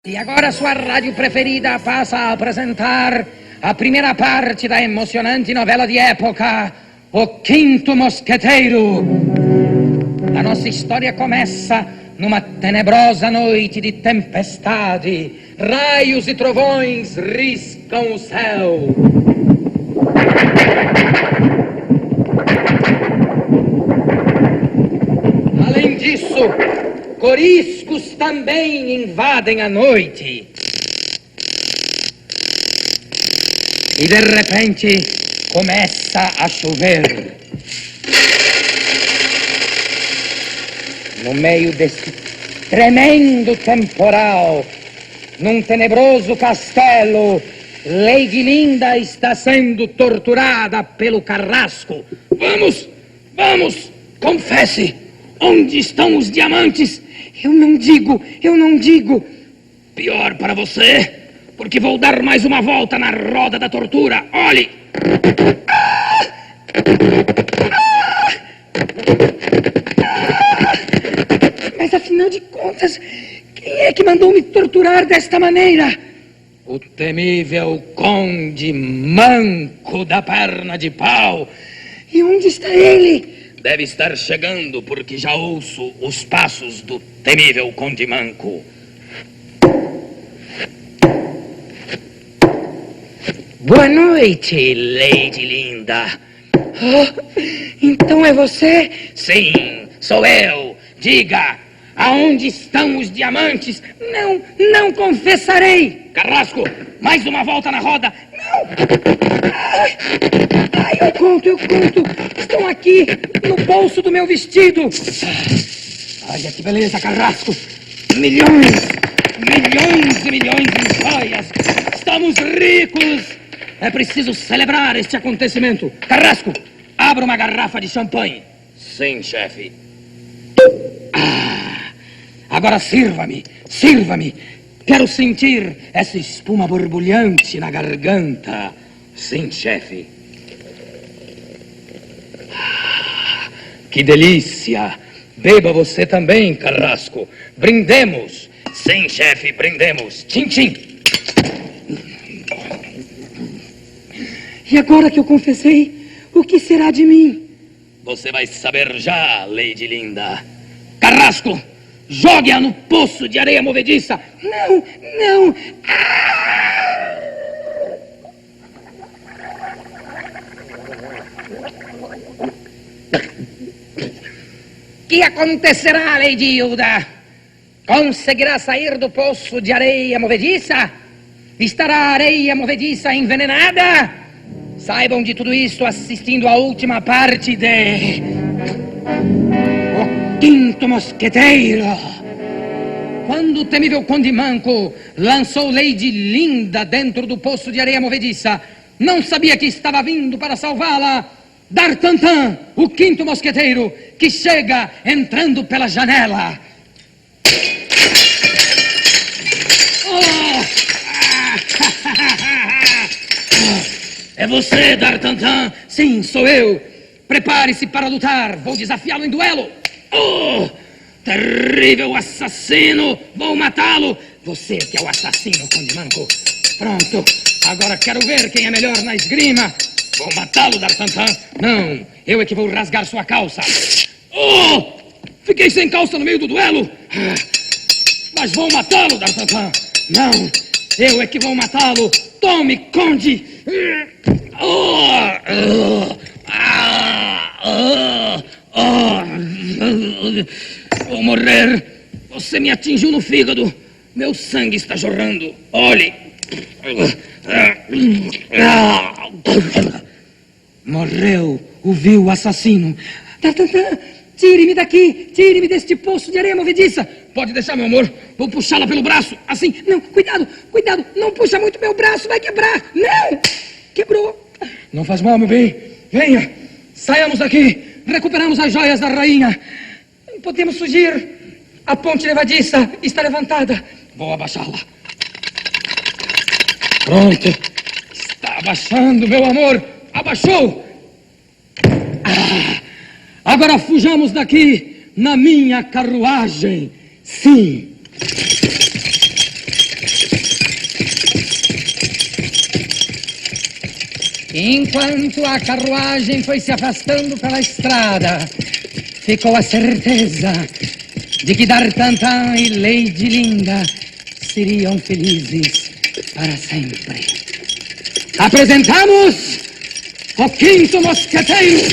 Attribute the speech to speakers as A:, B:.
A: E agora sua rádio preferida passa a apresentar a primeira parte da emocionante novela de época, O Quinto Mosqueteiro. A nossa história começa numa tenebrosa noite de tempestade. Raios e trovões riscam o céu. Além disso, coriscos também invadem a noite. E de repente começa a chover. No meio desse tremendo temporal, num tenebroso castelo, Lady Linda está sendo torturada pelo carrasco. Vamos, confesse, onde estão os diamantes? Eu não digo. Pior para você, porque vou dar mais uma volta na roda da tortura. Olhe! Mas afinal de contas, quem é que mandou me torturar desta maneira? O temível Conde Manco da Perna de Pau. E onde está ele? Deve estar chegando, porque já ouço os passos do temível Conde Manco. Boa noite, Lady Linda. Oh, então é você? Sim, sou eu. Diga, aonde estão os diamantes? Não confessarei. Carrasco, mais uma volta na roda. Não! Ai, eu conto. Estão aqui, no bolso do meu vestido. Olha que beleza, Carrasco. Milhões e milhões de joias. Estamos ricos. É preciso celebrar este acontecimento. Carrasco, abra uma garrafa de champanhe. Sim, chefe. Agora sirva-me. Quero sentir essa espuma borbulhante na garganta. Sim, chefe. Que delícia! Beba você também, Carrasco. Brindemos. Sim, chefe, brindemos. Tchim, tchim. E agora que eu confessei, o que será de mim? Você vai saber já, Lady Linda. Carrasco, jogue-a no poço de areia movediça. Não. Que acontecerá, Lady Hilda? Conseguirá sair do poço de areia movediça? Estará a areia movediça envenenada? Saibam de tudo isso assistindo à última parte de O Quinto Mosqueteiro. Quando o temível Conde Manco lançou Lady Linda dentro do poço de areia movediça, não sabia que estava vindo para salvá-la D'Artagnan, o Quinto Mosqueteiro, que chega entrando pela janela. É você, D'Artagnan? Sim, sou eu. Prepare-se para lutar. Vou desafiá-lo em duelo. Oh, terrível assassino. Vou matá-lo. Você que é o assassino, Conde Manco. Pronto. Agora quero ver quem é melhor na esgrima. Vou matá-lo, D'Artagnan. Não, eu é que vou rasgar sua calça. Oh, fiquei sem calça no meio do duelo. Mas vou matá-lo, D'Artagnan. Não, eu é que vou matá-lo. Tome, Conde. Vou morrer. Você me atingiu no fígado. Meu sangue está jorrando. Olhe. Morreu o vil assassino. D'Artagnan, tire-me daqui. Tire-me deste poço de areia movediça. Pode deixar, meu amor. Vou puxá-la pelo braço. Assim. Não, cuidado. Não puxa muito meu braço. Vai quebrar. Não. Quebrou. Não faz mal, meu bem. Venha. Saiamos daqui. Recuperamos as joias da rainha. Podemos fugir. A ponte levadiça está levantada. Vou abaixá-la. Pronto. Está abaixando, meu amor. Abaixou. Agora fujamos daqui na minha carruagem. Sim.
B: Enquanto a carruagem foi se afastando pela estrada, ficou a certeza de que D'Artagnan e Lady Linda seriam felizes para sempre. Apresentamos o quinto mosqueteiro.